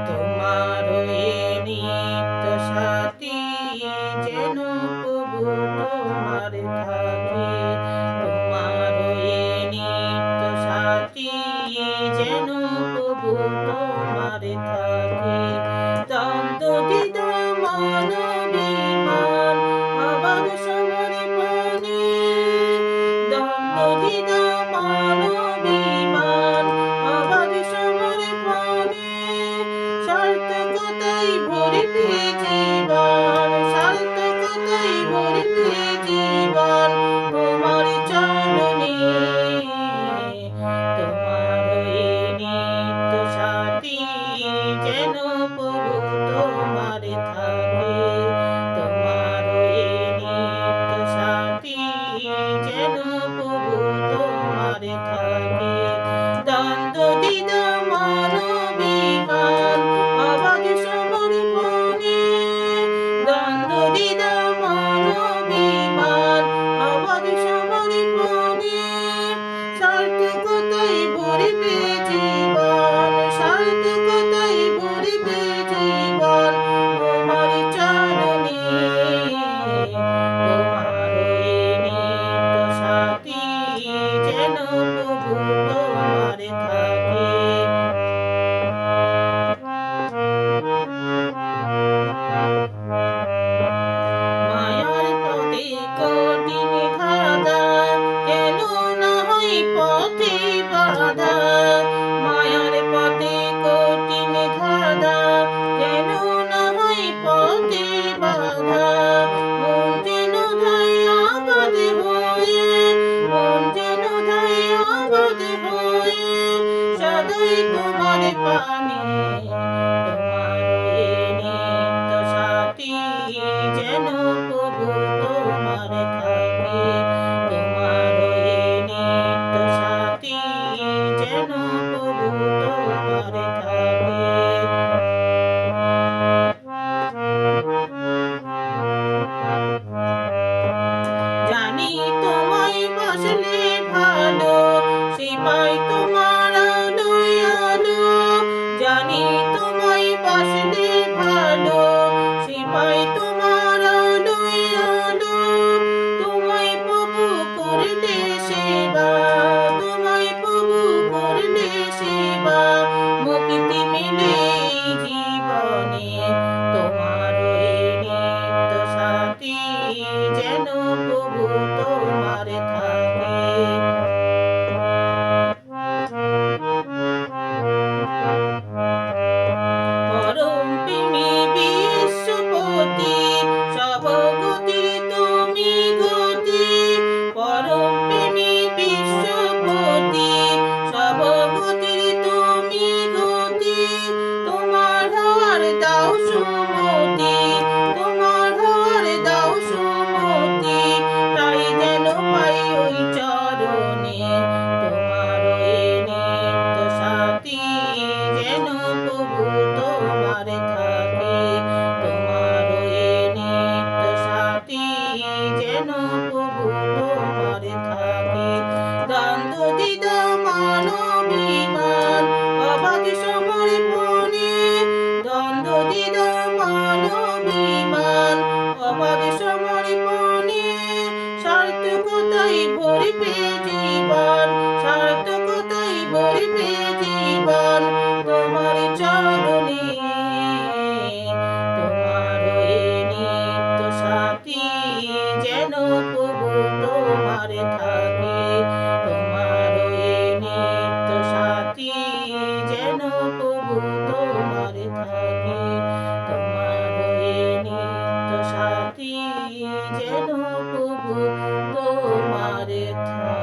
তোমার এ নিত্য সাথী যেন প্রভু তোমার থাকি। তোমার এ নিত্য সাথী যেন প্রভু তোমার থাকি। দ্বন্দ্ব দ্বিধা মানবিমান অবাধ সমর্পণে, দ্বন্দ্ব দ্বিধা মানবিমান অবাধ সমর্পণে, সার্থকতায় ভরিবে জীবন, সার্থকতায় ভরিবে জীবন তোমার চরণে। তোমার এই নিত্য সাথী যেন প্রভু তোমার থাকে। তোমার এই নিত্য সাথী যেন প্রভু তোমার থাকে। দ্বন্দ্ব দ্বিধা মানবিমান অবাধ সমর্পণে, দ্বন্দ্ব দ্বিধা মানবিমান অবাধ সমর্পণে, সার্থকতায় ভরিবে জীবন, সার্থকতায় ভরিবে জীবন তোমার চরণে। তোমার এই নিত্য সাথী যেন প্রভু তোমার থাকে। মায়ার পথে কঠিন ধাঁধা, কেন না হয় পথে বাধা। মায়ার পথে কঠিন ধাঁধা, কেন না হয় পথে বাধা। মন যেন ধায় আবাদ হয়ে, মন যেন ধায় আবাদ হয়ে, সদাই তোমার পানে। তোমার এ নিত্য সাথী যেন প্রভু তোমার থাকে। তোমার এ নিত্য সাথী যেন প্রভু তোমার থাকে। জানি তোমায় বসলে ভালো, সিপাই তোমার আলোয় আলো। জানি তোমায় বসলে ভালো, সিপাই তোমার আলোয় আলো। তোমায় প্রভু করলে সেবা, তোমায় প্রভু করলে সেবা, মুক্তি মিলে জীবনে। তোমার এই নিত্য সাথী যেন প্রভু তোমার থাকে। পরম প্রেমী বিশ্বপতি, সবগতির তুমি গতি। পরম প্রেমী বিশ্বপতি, সবগতির তুমি গতি। তোমার হওয়ার দাও সুমতি, তোমার হওয়ার দাও সুমতি, তাই যেন পাই ওই চরণে। তোমার এ নিত্য সাথী যেন প্রভু তোমার থাকে। তোমার এ নিত্য সাথী যেন প্রভু তোমার থাকে। দ্বন্দ্ব দ্বিধা মানবিমান অবাধ সমর্পণে, দ্বন্দ্ব দ্বিধা মানবিমান অবাধ সমর্পণে, সার্থকতায় ভরিবে জীবন, সার্থকতায় ভরিবে জীবন তোমার চরণে। তোমার এ নিত্য সাথী যেন প্রভু তোমার থাকে। তোমার এ নিত্য সাথী যেন প্রভু তোমার থাকে। তোমার এ নিত্য সাথী যেন প্রভু তোমার থাকে।